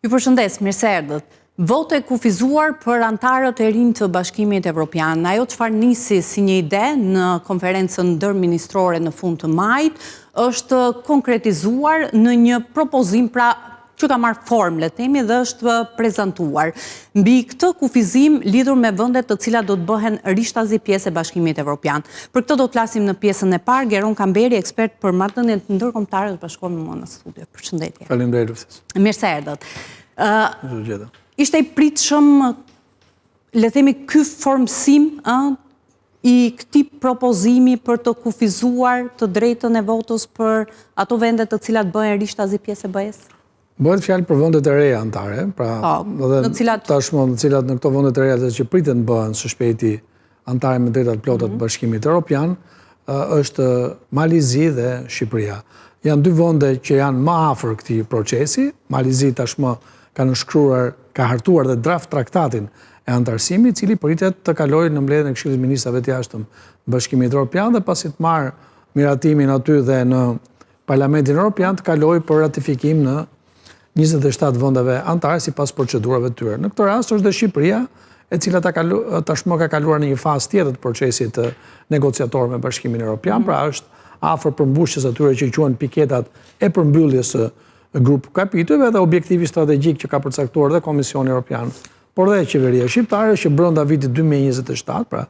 Ju përshëndes, mirë se erdhët. Vote kufizuar për antarët e rinj të Bashkimit Evropian. Ajo çfarë nisi si një ide në konferencën ndërministrore në fund të majit është konkretizuar në një propozim, pra që ka marrë formë, le të themi, dhe është prezantuar. Mbi këtë kufizim lidhur me vendet të cilat do të bëhen rishtazi pjesë e Bashkimit Evropian. Për këtë do të flasim në pjesën e parë. Geron Kamberi, ekspert për marrëdhëniet ndërkombëtare, do të bashkohem me mua në studio. Përshëndetje. Faleminderit. Mirë se erdhët. Ishte i pritshëm, le themi, ky formësim i këtij propozimi për të kufizuar të drejtën e votës për ato vende të cilat bëhen rishtazi pjesë e BE-s? Bëhet fjalë për vendet e reja antare, pra tashmë në cilat në këto vende të reja që priten bëhen së shpejti antare me drejtat plota të Bashkimit Evropian, është Malizi dhe Shqipëria. Janë dy vende që janë më afër këtij procesi. Malizi tashmë ka nënshkruar, ka hartuar dhe draft traktatin e antarësimit, i cili pritet të kalojë në mbledhjen e Këshillit të Ministrave të Jashtëm të Bashkimit Evropian dhe pasi të marrë miratimin aty dhe në Parlamentin Evropian të kalojë për ratifikim në 27 vendeve antare sipas procedurave të tyre. Në këtë rast është dhe Shqipëria, e cila tashmë ka kaluar në një fazë tjetër të procesit negociator me Bashkimin Evropian, pra është afër përmbushjes atyre që quhen piketat e përmbylljes së grup kapitujve dhe objektivi strategjik që ka përcaktuar dhe Komisioni Evropian, por dhe qeveria shqiptare që brenda vitit 2027, pra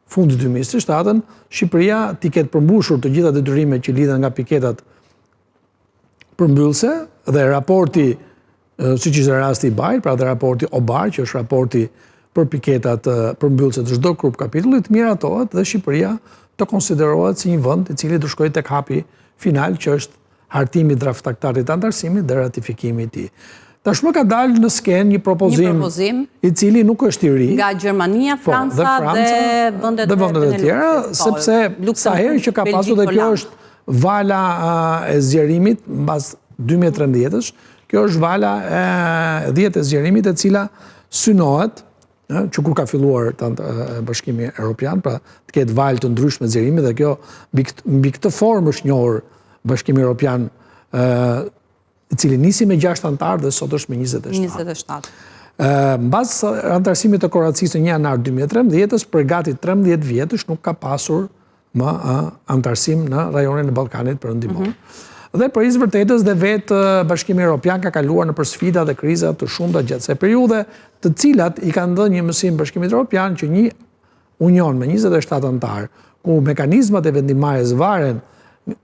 fundi 2027, Shqipëria t'i ketë përmbushur të gjitha detyrimet që lidhen nga piketat përmbyllëse dhe raporti, siç ishte rasti i Bajt, pra dhe raporti OBAR, që është raporti për piketat përmbyllëse të çdo grup kapitulli, të miratohet dhe Shqipëria të konsiderohet si një vend i cili do shkojë tek hapi final, që është hartimi i draft traktatit të antarësimit dhe ratifikimi i tij. Tashmë ka dalë në skenë një propozim i cili nuk është i ri. Nga Gjermania, Franca dhe vendet e tjera, sepse sa herë që ka pasur dhe kjo është vala e zgjerimit mbas 2013-sh, kjo është vala e 10 e zgjerimit e cila synohet që kur ka filluar Bashkimi Evropian, pra të ketë valë të ndryshme zgjerimi dhe kjo mbi këtë formë është njohur Bashkimi Evropian, i cili nisi me 6 antarë dhe sot është me 27. Mbas antarësimit të Kroacisë në 1 janar 2013, për gati 13 vjetësh nuk ka pasur më antarësim në rajonin e Ballkanit Perëndimor. Dhe për izë vërtetës dhe vetë Bashkimi Evropian ka kaluar në sfida dhe kriza të shumta gjatë kësaj periudhe, të cilat i kanë dhënë një mësim Bashkimit Evropian që një union me 27 antarë, ku mekanizmat e vendimarrjes varen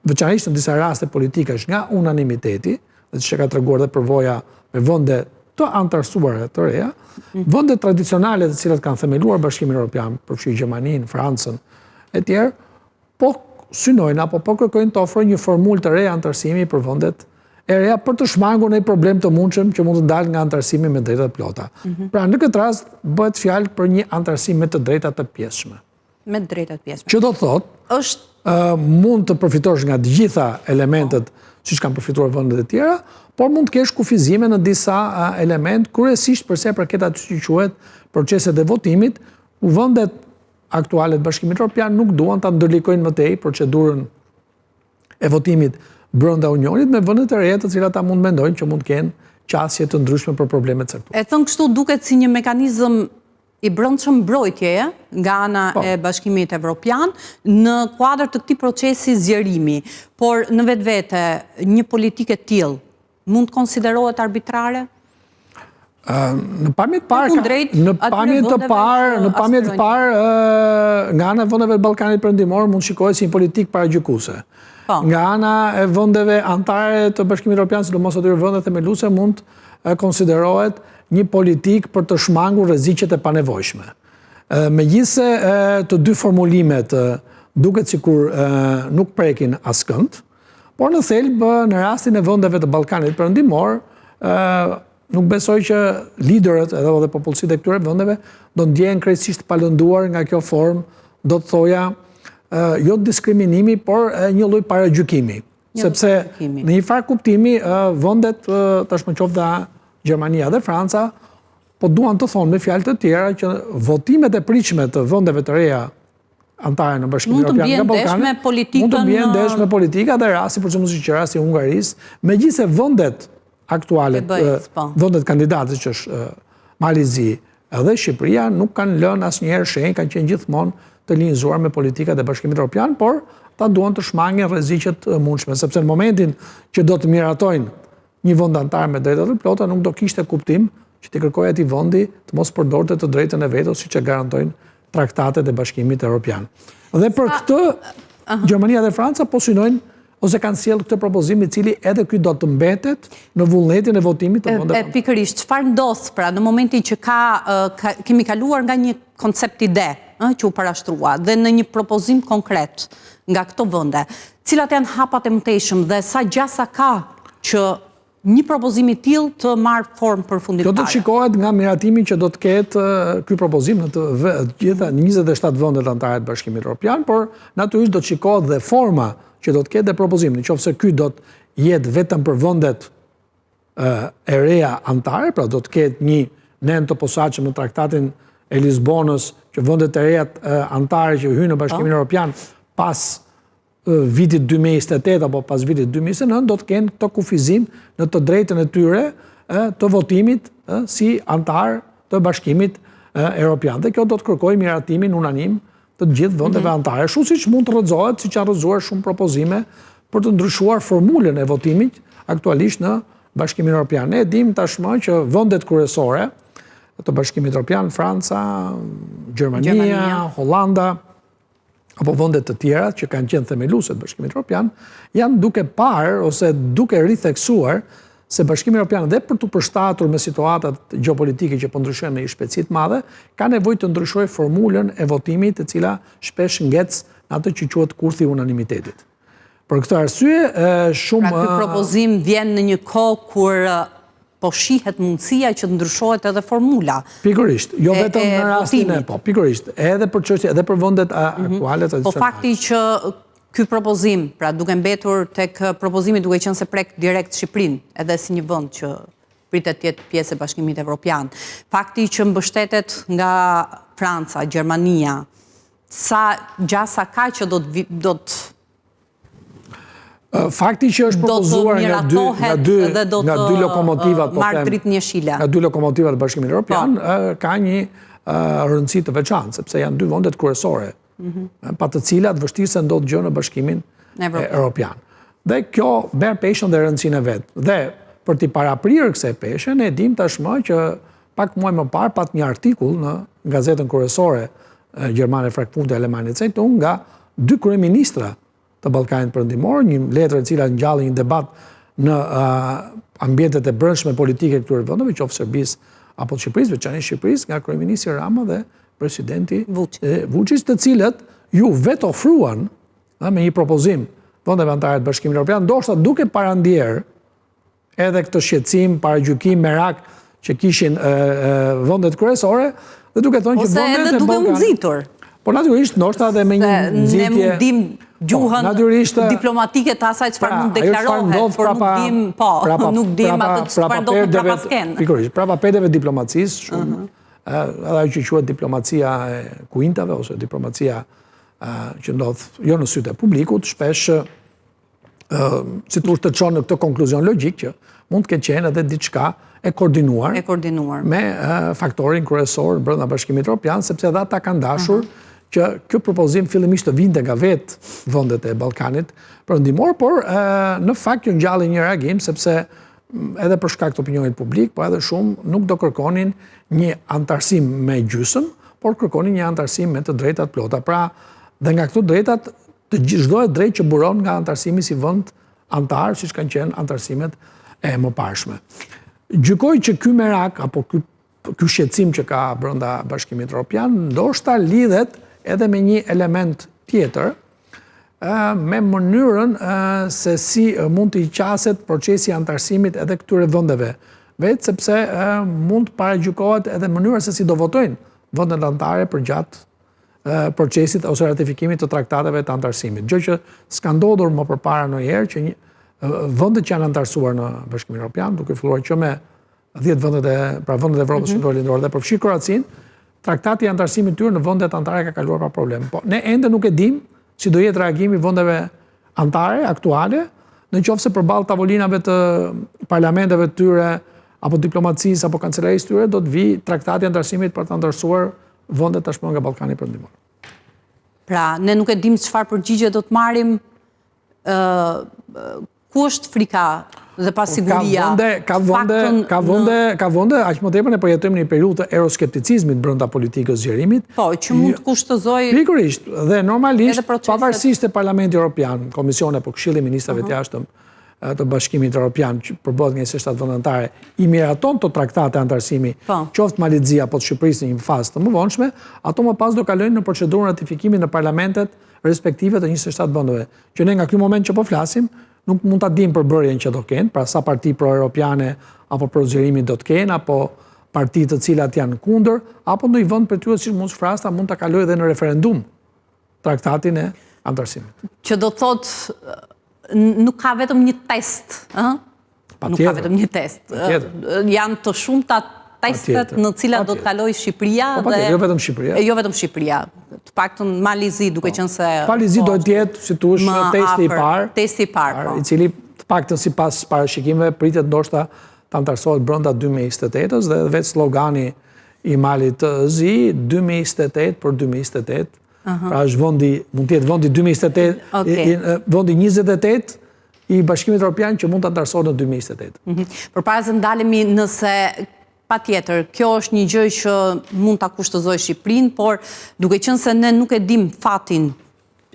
veçanërisht në disa raste politikash nga unanimiteti, dhe që ka treguar dhe përvoja me vende të antarësuara të reja, vende tradicionale të cilat kanë themeluar Bashkimin Evropian, përfshi Gjermaninë, Francën e tjerë, po synojnë apo po kërkojnë të ofrojnë një formulë të re antarësimi për vendet e reja për të shmangur një problem të mundshëm që mund të dalë nga antarësimi me drejtat plota. Pra në këtë rast bëhet fjalë për një antarësim me të drejtat të pjesshme. Me drejtat pjesshme. Që do të thotë mund të përfitosh nga të gjitha elementet siç kanë përfituar vendet e tjera, por mund të kesh kufizime në disa element, kryesisht përse përket aty që quhet proceset e votimit, ku vendet aktuale të Bashkimit Evropian nuk duan ta ndërlikojnë më tej procedurën e votimit brenda Unionit me vendet e reja të cilat ta mund mendojnë që mund të kenë qasje të ndryshme për probleme të caktuara. E thon kështu duket si një mekanizëm i brendshëm mbrojtjeje nga ana e Bashkimit Evropian në kuadër të këtij procesi zgjerimi, por në vetvete një politikë e tillë mund të konsiderohet arbitrare? Në pamje të parë, nga ana e vendeve të Ballkanit Perëndimor mund shikohet si një politikë paragjykuese. Nga ana e vendeve anëtare të Bashkimit Evropian, sidomos atyre vende themeluese, mund konsiderohet një politikë për të shmangur rreziqet e panevojshme. Megjithse të dy formulimet duket sikur nuk prekin askënd, por në thelb në rastin e vendeve të Ballkanit Perëndimor, nuk besoj që liderët edhe popullsitë e këtyre vendeve do ndjehen krejtësisht palënduar nga kjo formë, do të thoja, jo diskriminimi, por një lloj paragjykimi. Sepse në një farë kuptimi vendet tashmë qoftë Gjermania dhe Franca, po duan të thonë me fjalë të tjera që votimet e pritshme të vendeve të reja antare në Bashkimin Evropian nga Ballkani mund të bien ndesh me politika dhe rasti për shembull siç rasti i Hungarisë, megjithëse vendet aktuale, vendet kandidatës që është Malizi edhe Shqipëria nuk kanë lënë asnjëherë shenjë, kanë qenë gjithmonë të linjëzuar me politikat e Bashkimit Evropian, por ta duan të shmangin rreziqet e mundshme, sepse në momentin që do të miratojnë një vend antar me drejtat të plota, nuk do kishte kuptim që të kërkojë atij vendi të mos përdorte të drejtën e vetos siç e garantojnë traktatet e Bashkimit Evropian. Dhe për këtë Gjermania dhe Franca po synojnë ose kanë sjellë këtë propozim i cili edhe ky do të mbetet në vullnetin e votimit të vendeve. Pikërisht, çfarë ndodh pra në momentin që kemi kaluar nga një koncept ide që u parashtrua dhe në një propozim konkret nga këto vende, cilat janë hapat e mëtejshëm dhe sa gjasa ka që një propozim i tillë të marrë formë përfundimtare? Kjo do të shikohet nga miratimi që do të ketë ky propozim në të gjitha 27 vendet anëtare të Bashkimit Evropian, por natyrisht do të shikohet dhe forma që do të ketë dhe propozim, nëse ky do të jetë vetëm për vendet e reja anëtare, pra do të ketë një nen të posaçëm në traktatin e Lisbonës, që vendet e reja anëtare që hyjnë në Bashkimin Evropian pas vitit 2028 apo pas vitit 2029, do të kenë këto kufizim në të drejtën e tyre të votimit si antar të Bashkimit Evropian. Dhe kjo do të kërkojë miratimin unanim të gjithë vendeve anëtare. Kështu siç mund të rrëzohet, siç janë rrëzuar shumë propozime për të ndryshuar formulën e votimit aktualisht në Bashkimin Evropian. Ne dim tashmë që vendet kryesore të Bashkimit Evropian, Franca, Gjermania, Hollanda, apo vendet të tjera që kanë qenë themeluese të Bashkimit Evropian, janë duke parë ose duke ritheksuar se Bashkimi Evropian dhe për të përshtatur me situatat gjeopolitike që po ndryshojnë me një shpejtësi të madhe, ka nevojë të ndryshojë formulën e votimit, e cila shpesh ngec në atë që quhet kurthi i unanimitetit. Për këtë arsye, shumë Pra ky propozim vjen në një kohë kur po shihet mundësia që të ndryshohet edhe formula. Pikërisht, jo vetëm në rastin e pikërisht, edhe për çështje, edhe për vendet aktuale tradicionale. Po fakti që ky propozim, pra duke mbetur tek propozimi duke qenë se prek direkt Shqipërinë, edhe si një vend që pritet të jetë pjesë e Bashkimit Evropian, fakti që mbështetet nga Franca, Gjermania, sa gjasa ka që do të fakti që është propozuar nga dy lokomotivat, nga dy lokomotivat të Bashkimit Evropian, ka një rëndësi të veçantë, sepse janë dy vendet kryesore, pa të cilat vështirë se ndodh gjë në Bashkimin Evropian. Dhe kjo merr peshën dhe rëndësinë e vet. Dhe për t'i paraprirë kësaj peshe, ne dim tashmë që pak muaj më parë pat një artikull në gazetën kryesore gjermane Frankfurter Allgemeine Zeitung nga dy kryeministra të Ballkanit Perëndimor, një letër e cila ngjalli një debat në ambientet e brendshme politike këtyre vendeve, qoftë Serbisë apo Shqipërisë, veçanërisht Shqipërisë, nga kryeministri Rama dhe presidenti Vučić, të cilët ju vetë ofruan me një propozim vendeve anëtare të Bashkimit Evropian, ndoshta duke parandjer edhe këtë shqetësim, paragjykim, merak që kishin vendet kryesore, dhe duke thënë që vendet e Ballkanit, duke u nxitur. Po natyrisht ndoshta edhe me një nxitje. Ne mund dim gjuhën diplomatike të asaj çfarë mund deklarohet, por nuk dim atë çfarë ndodh prapa skenë. Pikërisht, prapa pedeve diplomacisë, shumë ajo që quhet diplomacia e kuintave ose diplomacia që ndodh jo në sytë e publikut, shpesh si të çon në këtë konkluzion logjik që mund të ketë qenë edhe diçka e koordinuar me faktorin kryesor brenda Bashkimit Evropian, sepse edhe ata kanë dashur që kjo propozim fillimisht të vinte nga vetë vendet e Ballkanit Perëndimor, por në fakt kjo ngjalli një reagim sepse edhe për shkak të opinionit publik, po edhe shumë nuk do kërkonin një antarësim me gjysmë, por kërkonin një antarësim me të drejtat plota. Pra, dhe nga këto drejtat të çdo drejt që buron nga antarësimi si vend antar, siç kanë qenë antarësimet e mëparshme. Gjykoj që ky merak apo ky shqetësim që ka brenda Bashkimit Evropian ndoshta lidhet edhe me një element tjetër, me mënyrën se si mund të i qaset procesi antarësimit edhe këtyre vendeve, vetë sepse mund të paragjykohet edhe mënyra se si do votojnë vendet anëtare për gjatë procesit ose ratifikimit të traktateve të antarësimit. Gjë që s'ka ndodhur më përpara ndonjëherë që vendet që janë antarësuar në Bashkimin Evropian, duke filluar që me 10 vendet e Evropës Qendrore Lindore dhe përfshi Kroacinë, traktati i antarësimit tyre në vendet anëtare ka kaluar pa problem. Po ne ende nuk e dim si do jetë reagimi vendeve anëtare aktuale në qoftë se përballë tavolinave të parlamenteve të tyre, apo diplomacisë, apo kancelarisë tyre, do të vi traktati antarësimit për të ndërsuar vendet tashmë nga Ballkani Perëndimor. Pra, ne nuk e dim çfarë përgjigje do të marrim, ku është frika dhe pasiguria? Ka vende, aq më tepër ne përjetojmë në një periudhë të euroskepticizmit brenda politikës zgjerimit. Po, që mund të kushtozojë. Pikërisht, dhe normalisht, pavarësisht e Parlamenti Evropian, Komisioni apo Këshilli i Ministrave të Jashtëm të Bashkimit Evropian, që përbohet nga 27 vendantare, i miraton të traktate antarësimi, qoftë Malizia apo të Shqipërisë në një fazë të mëvonshme, ato më pas do kalojnë në procedurën ratifikimi në parlamentet respektive të 27 vendeve. Që ne nga ky moment që po flasim, nuk mund ta dim përbërjen që do kenë, pra sa parti pro-europiane apo pro-zgjerimi do të kenë, apo parti të cilat janë kundër, apo në një vend për tyre si mund shfrasta mund ta kalojë edhe në referendum traktatin e antarësimit. Që do thotë nuk ka vetëm një test, Nuk ka vetëm një test. Janë të shumta testet në cilat do të kalojë Shqipëria dhe jo vetëm Shqipëria. Jo vetëm Shqipëria. Të paktën Malizi, duke qenë se Malizi do të jetë, si thuash, testi i parë. Testi i parë, i cili të paktën sipas parashikimeve pritet ndoshta të antarësohet brenda 2028-s dhe vetë slogani i Malit Zi 2028 për 2028. Pra është vendi, mund të jetë vendi 2028, vendi 28 i Bashkimit Evropian që mund të antarësohet në 2028. Përpara se ndalemi, nëse patjetër, kjo është një gjë që mund ta kushtozojë Shqipërinë, por duke qenë se ne nuk e dim fatin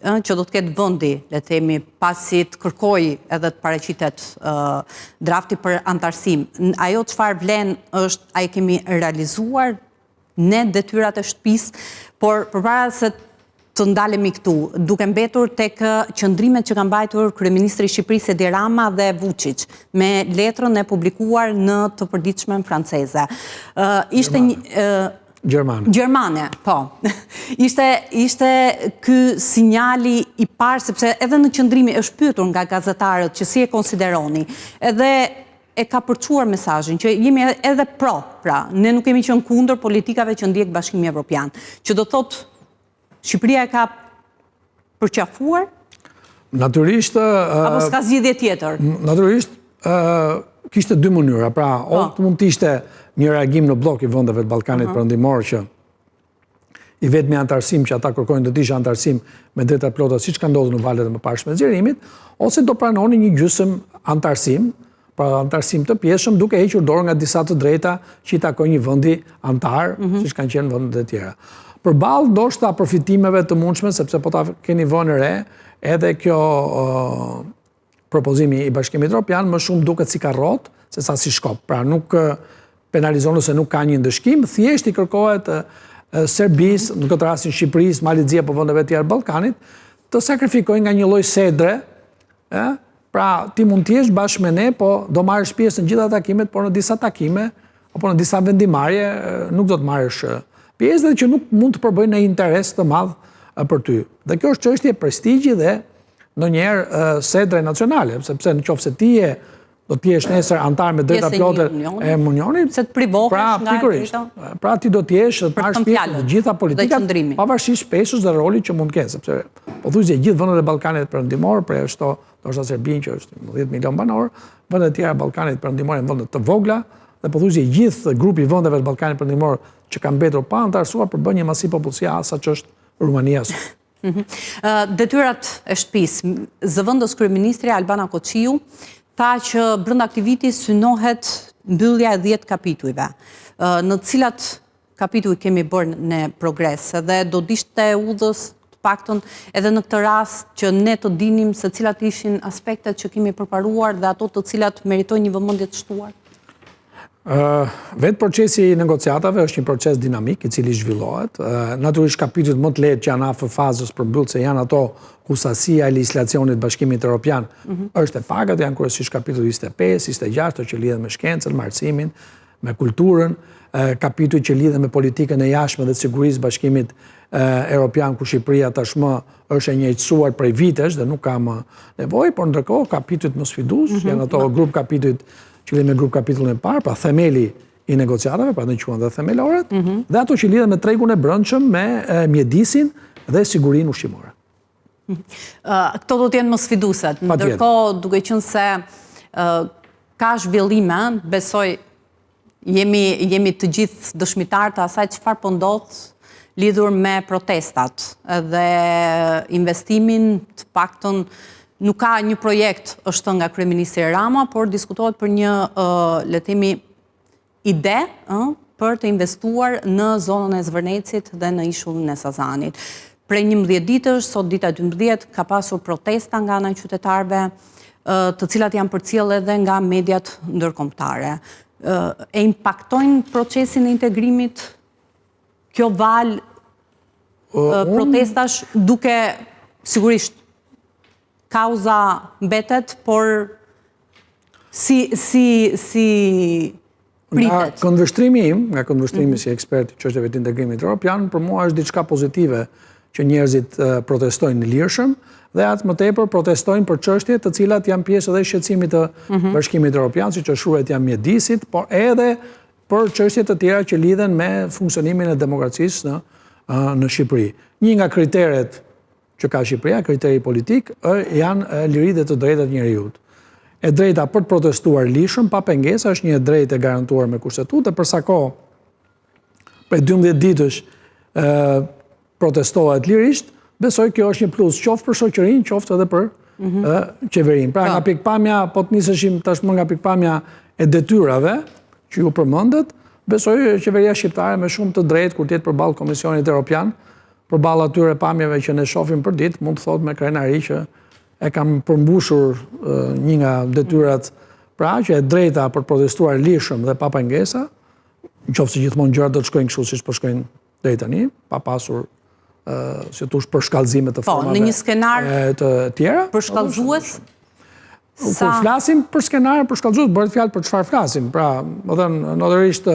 që do të ketë vendi, le të themi, pasi të kërkojë edhe të paraqitet drafti për antarësim, ajo çfarë vlen është a e kemi realizuar ne detyrat e shtëpisë, por përpara se të ndalemi këtu, duke mbetur tek qëndrimet që kanë mbajtur kryeministri i Shqipërisë Edi Rama dhe Vučić me letrën e publikuar në të përditshmen franceze. Ishte Gjermane, po. Ishte ky sinjali i parë, sepse edhe në qëndrimi është pyetur nga gazetarët që si e konsideroni, edhe e ka përçuar mesazhin që jemi edhe pro, pra, ne nuk kemi qenë kundër politikave që ndjek Bashkimi Evropian, që do thotë Shqipëria e ka përqafuar? Natyrisht... Apo s'ka zgjidhje tjetër? Natyrisht, kishte dy mënyra. Pra, mund të ishte një reagim në blok i vendeve të Ballkanit Perëndimor që i vetmi antarësim që ata kërkojnë do të ishte antarësim me drejta plota siç ka ndodhur në valët e mëparshme të zgjerimit, ose do pranonin një gjysmë antarësim, pra antarësim të pjeshëm, duke hequr dorë nga disa të drejta që i takojnë një vendi antar, siç kanë qenë vendet e tjera. Përballë ndoshta përfitimeve të mundshme, sepse po ta keni vënë re, edhe kjo propozimi i Bashkimit Evropian më shumë duket si karrot se sa si shkop. Pra nuk penalizon ose nuk ka një ndëshkim, thjesht i kërkohet Serbisë, në këtë rastin Shqipërisë, Malizia apo vendeve tjera të Ballkanit, të sakrifikojnë nga një lloj sedre, pra ti mund të jesh bashkë me ne, po do marrësh pjesë në gjitha takimet, por në disa takime apo në disa vendimarrje nuk do të marrësh pjesë dhe që nuk mund të përbëjnë në interes të madh për ty. Dhe kjo është çështje prestigji dhe ndonjëherë sedre nacionale, sepse nëse ti do të jesh nesër antar me drejta plotë e Unionit, se të privohesh nga drejta. Pra ti do të jesh të marrësh pjesë në gjitha politikat, pavarësisht peshës dhe rolit që mund të kenë, sepse pothuajse gjithë vendet e Ballkanit Perëndimor, për ashtu ndoshta Serbinë që është 10 milion banor, vendet e tjera Ballkanit Perëndimor janë vende të vogla dhe pothuajse gjithë grupi i vendeve të Ballkanit Perëndimor që kanë mbetur pa antarësuar për bën një masi popullsie asa që është Rumania. Detyrat e shtëpisë, zëvendës kryeministri Albana Koçiu tha që brenda aktivitit synohet mbyllja e 10 kapitujve, në të cilat kapituj kemi bërë në progres, dhe do dishte udhës të paktën edhe në këtë rast që ne të dinim se cilat ishin aspektet që kemi përparuar dhe ato të cilat meritojnë një vëmendje të shtuar. Vetë procesi i negociatave është një proces dinamik i cili zhvillohet. Natyrisht kapitujt më të lehtë që janë afër fazës për mbyllje janë ato ku sasia e legjislacionit Bashkimit Evropian është e pagat, janë kryesisht kapitulli 25, 26 që lidhen me shkencën, me arsimin, me kulturën, kapitujt që lidhen me politikën e jashtme dhe sigurisë Bashkimit Evropian ku Shqipëria tashmë është e njëjtësuar prej vitesh dhe nuk ka më nevojë, por ndërkohë kapitujt më sfidues janë ato grup kapitujt që lidhen me grup kapitullin e parë, pra themeli i negociatave, pra në quhen dhe themelorët, dhe ato që lidhen me tregun e brendshëm, me mjedisin dhe sigurinë ushqimore. Këto do t'jenë më sfiduset, ndërkohë duke qenë se ka zhvillime, besoj jemi të gjithë dëshmitar të asaj çfarë po ndodh lidhur me protestat dhe investimin, të paktën nuk ka një projekt është nga kryeministri Rama, por diskutohet për një, le të themi, ide për të investuar në zonën e Zvërnecit dhe në ishullin e Sazanit. Prej 11 ditësh, sot dita 12, ka pasur protesta nga ana e qytetarëve, të cilat janë përcjellë edhe nga mediat ndërkombëtare. E impaktojnë procesin e integrimit kjo valë protestash, duke sigurisht kauza mbetet, por si pritet. Nga këndvështrimi si ekspert i çështjeve të integrimit evropian, për mua është diçka pozitive që njerëzit protestojnë në lirshëm dhe atë më tepër protestojnë për çështje të cilat janë pjesë edhe shqetësimit të Bashkimit Evropian, siç është shuhet jam mjedisit, por edhe për çështje të tjera që lidhen me funksionimin e demokracisë në Shqipëri. Një nga kriteret që ka Shqipëria, kriteri politik, janë liritë dhe të drejtat e njerëzit. E drejta për të protestuar lirshëm pa pengesa është një drejtë e garantuar me kushtetutë, dhe për sa kohë prej 12 ditësh protestohet lirisht, besoj kjo është një plus qoftë për shoqërinë, qoftë edhe për qeverinë. Pra nga pikpamja, po të niseshim tashmë nga pikpamja e detyrave që ju përmendet, besoj qeveria shqiptare me shumë të drejtë kur tjetë përballë Komisionit Evropian, përballë atyre pamjeve që ne shohim për ditë, mund të thotë me krenari që e kam përmbushur një nga detyrat, pra që e drejta për protestuar lirshëm dhe pa pengesa, nëse gjithmonë gjërat do të shkojnë kështu siç po shkojnë deri tani, pa pasur si tush për shkallëzime të formave në një skenar të tjera. Për shkallëzues? Kur flasim për skenar, për shkallëzues, bëhet fjalë për çfarë flasim. Pra, më thënë, natyrisht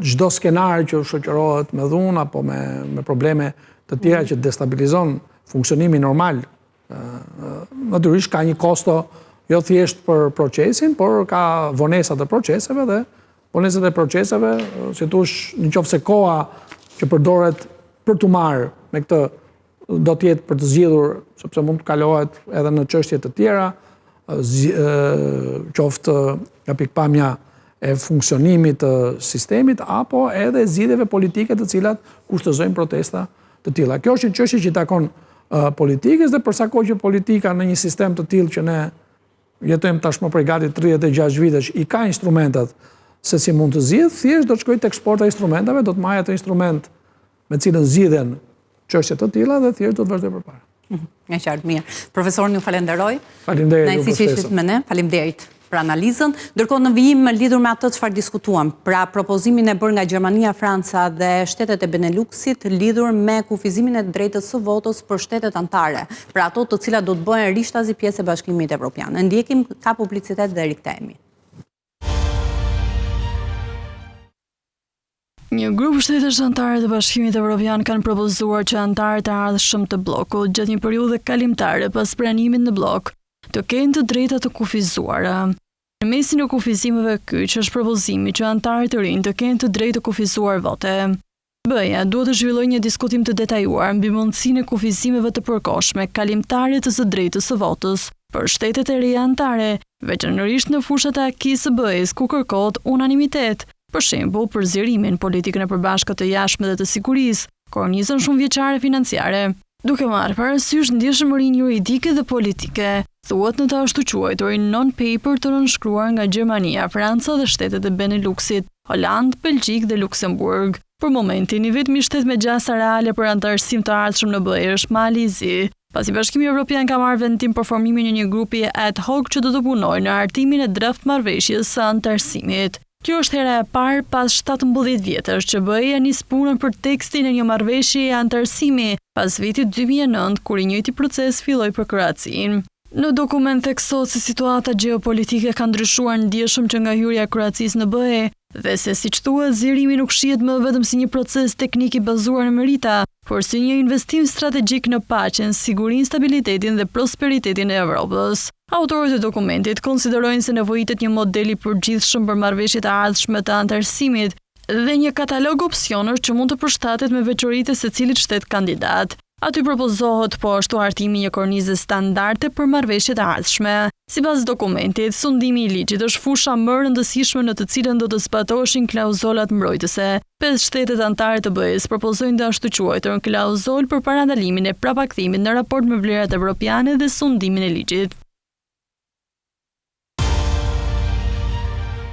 çdo skenar që shoqërohet me dhunë apo me probleme të tjera që destabilizon funksionimin normal, natyrisht ka një kosto jo thjesht për procesin, por ka vonesa të proceseve dhe vonesat e proceseve, si tush nëse koha që përdoret për të marrë me këtë do t'jetë për të zgjidhur, sepse mund të kalohet edhe në çështje të tjera, qoftë nga pikpamja e funksionimit të sistemit, apo edhe zgjidhjeve politike të cilat kushtozojnë protesta të tilla. Kjo është një çështje që takon politikës dhe përsa kohë që politika në një sistem të tillë që ne jetojmë tashmë prej gati 36 vitesh, i ka instrumentat se si mund të zgjidh, thjesht do të shkojë tek eksporta e instrumentave, do të marrë atë instrument me cilën zgjidhen çështje të tilla dhe thjesht do të vazhdoj përpara. Nga qartë, mirë. Profesorin, ju falenderoj. Faleminderit ju për ftesën. Me ne, faleminderit për analizën. Ndërkohë në vijim lidhur me atë çfarë diskutuam, pra propozimin e bërë nga Gjermania, Franca dhe shtetet e Beneluxit lidhur me kufizimin e drejtës së votës për shtetet anëtare, pra ato të cilat do të bëhen rishtazi pjesë e Bashkimit Evropian. Ndjekim, ka publicitet dhe rikthehemi. Një grup shtetesh anëtare të Bashkimit Evropian kanë propozuar që anëtarët e ardhshëm të bllokut gjatë një periudhe kalimtare pas pranimit në blok të kenë të drejta të kufizuara. Në mesin e kufizimeve kyç është propozimi që anëtarët e rinj të kenë të drejtë të kufizuar vote. BE-ja duhet të zhvillojë një diskutim të detajuar mbi mundësinë e kufizimeve të përkohshme kalimtare të së drejtës së votës për shtetet e reja anëtare, veçanërisht në fushat e akisë së BE-s ku kërkohet unanimitet. Për shembull, për zgjerimin, politikën e përbashkët të jashtme dhe të sigurisë, kornizën shumëvjeçare financiare. Duke marrë parasysh ndjeshmërinë juridike dhe politike, thuhet në të ashtu quajturin non-paper të nënshkruar nga Gjermania, Franca dhe shtetet e Beneluxit, Holand, Belgjik dhe Luksemburg. Për momentin, i vetmi shtet me gjasa reale për anëtarësim të ardhshëm në BE është Mali i Zi, pasi Bashkimi Evropian ka marrë vendim për formimin e një grupi ad hoc që do të punojë në hartimin e draft marrëveshjes së anëtarësimit. Kjo është hera e parë pas 17 vjetësh që BE-ja nis punën për tekstin e një marrëveshjeje anëtarësimi pas vitit 2009 kur i njëjti proces filloi për Kroacinë. Në dokument theksohet se situata gjeopolitike ka ndryshuar ndjeshëm që nga hyrja e Kroacisë në BE dhe se siç thuhet zgjerimi nuk shihet më vetëm si një proces teknik i bazuar në merita, por si një investim strategjik në paqen, sigurinë, stabilitetin dhe prosperitetin e Evropës. Autorët e dokumentit konsiderojnë se nevojitet një model i përgjithshëm për marrëveshjet e ardhshme të anëtarësimit dhe një katalog opsionesh që mund të përshtatet me veçoritë e secilit shtet kandidat. Aty propozohet po ashtu hartimi një kornize standarde për marrëveshjet e ardhshme. Sipas dokumentit, sundimi i ligjit është fusha më e rëndësishme në të cilën do të zbatoheshin klauzolat mbrojtëse. 5 shtetet anëtare të BE-s propozojnë të ashtu quajturën klauzolë për parandalimin e prapakthimit në raport me vlerat evropiane dhe sundimin e ligjit.